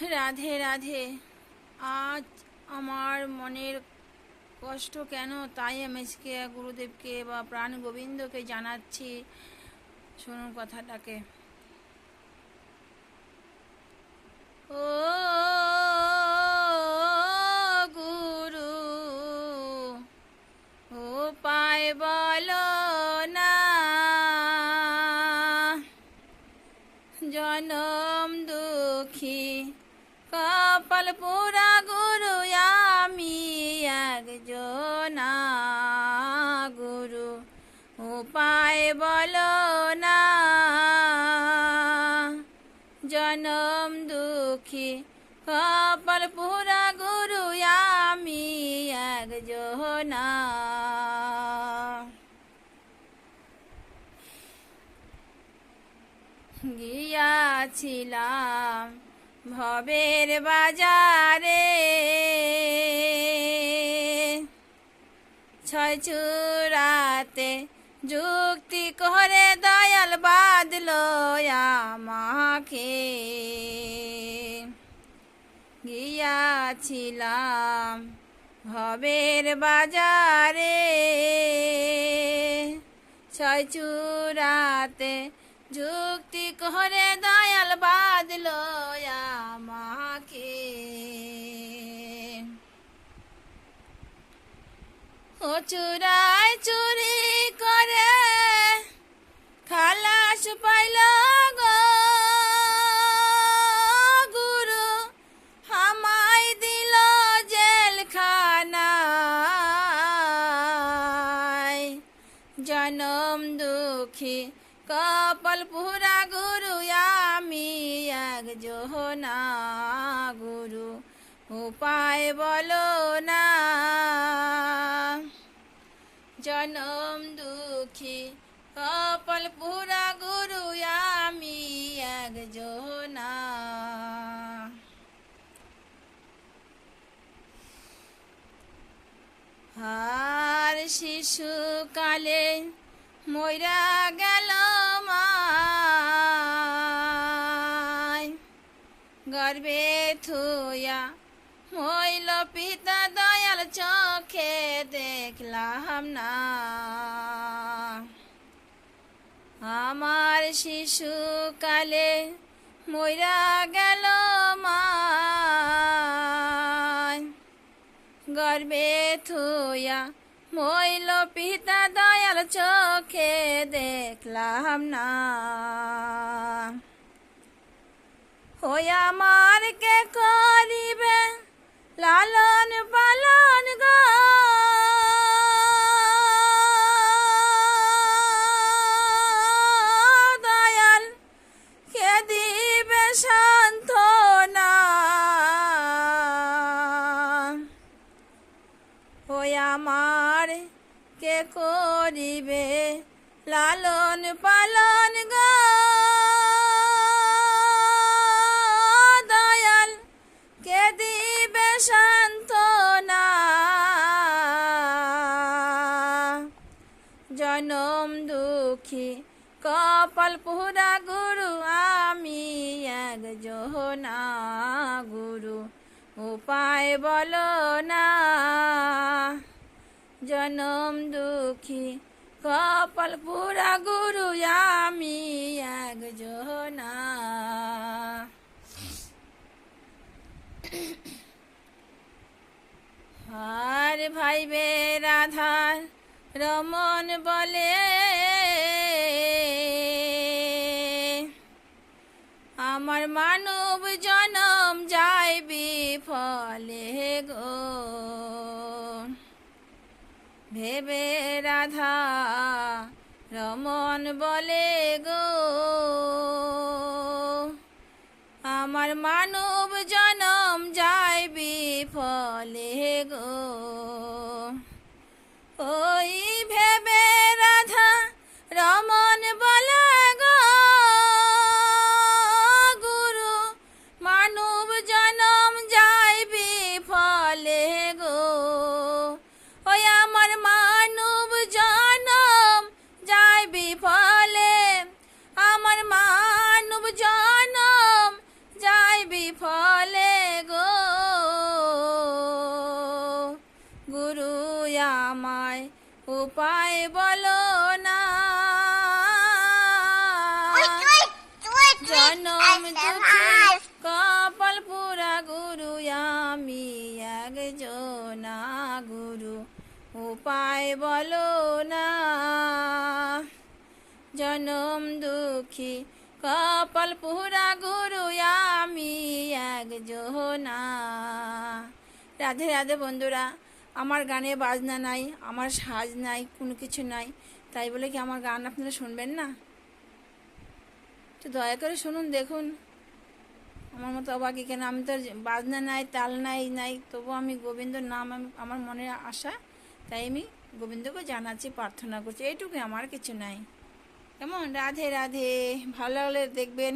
রাধে রাধে। আজ আমার মনের কষ্ট কেন, তাই আমি আজকে গুরুদেবকে বা প্রাণ গোবিন্দকে জানাচ্ছি। শুনুন কথাটাকে। ও গুরু, উপায় বলো না, জনম দুঃখী কপাল পুরা গুরু আমি একজনা। গুরু উপায় বলো না, জনম দুঃখী কপাল পুরা গুরু আমি একজনা। গিয়াছিলাম ভবের বাজারে, ছয় চূড়াতে যুক্তি করে দয়াল বাঁধল আমাকে। গিয়াছিলাম ভবের বাজারে, ছয় চূড়াতে যুক্তি করে দয়াল বাঁধল আমাকে। ও চূড়ায় চুরি করে খালাস পাইল গো গুরু, আমায় দিল জেলখানায়। জনম দুঃখী কপাল পুরা গুরু আমি একজনা। গুরু উপায় বলো না, জনম দুঃখী কপাল পুরা গুরু আমি একজনা। আর শিশুকালে মইরা গেল মায়, গর্বে থুয়া হইল পিতা দয়াল চোখে দেখলাম না। আমার শিশুকালে মইরা গেল মায়, গর্বে থুয়া হইল পিতা দয়াল চোখে দেখলাম না। ওই আমার কে করিবে লালন পালন গো দয়াল, কে দিবে সান্ত্বনা। ওই আমার কে করিবে লালন পালন গো দয়াল, কে দিবে সান্ত্বনা। জনম দুঃখী কপাল পুরা গুরু আমি একজনা। গুরু উপায় বলো না, জনম দুঃখী কপাল পুরা গুরু আমি একজনা। আর ভাইবে রাধার রমন বলে, আমার মানব জনম যায় বিফলে গো। ভেবে রাধা রমন বলে গো, আমার মানব জনম যায় বিফলে গো। ওই ভেবে রাধা রমন বলে গো গুরু, মানব জনম যায় বিফলে গো। ওই আমার মানব জনম যায় বিফলে, আমার মানব জনম যায় বিফলে। জনম দুঃখী কপাল পুরা গুরু আমি একজনা। রাধে রাধে বন্ধুরা। আমার গানে বাজনা নাই, আমার সাজ নাই, কোনো কিছু নাই, তাই বলে কি আমার গান আপনারা শুনবেন না? তো দয়া করে শুনুন, দেখুন আমার মতো অবাকি কেন। আমি তো বাজনা নাই, তাল নাই নাই, তবু আমি গোবিন্দর নাম আমার মনে আসা, তাই আমি গোবিন্দকে জানাচ্ছি, প্রার্থনা করছি, এইটুকু, আমার কিছু নাই। কেমন? রাধে রাধে। ভালো লাগলে দেখবেন।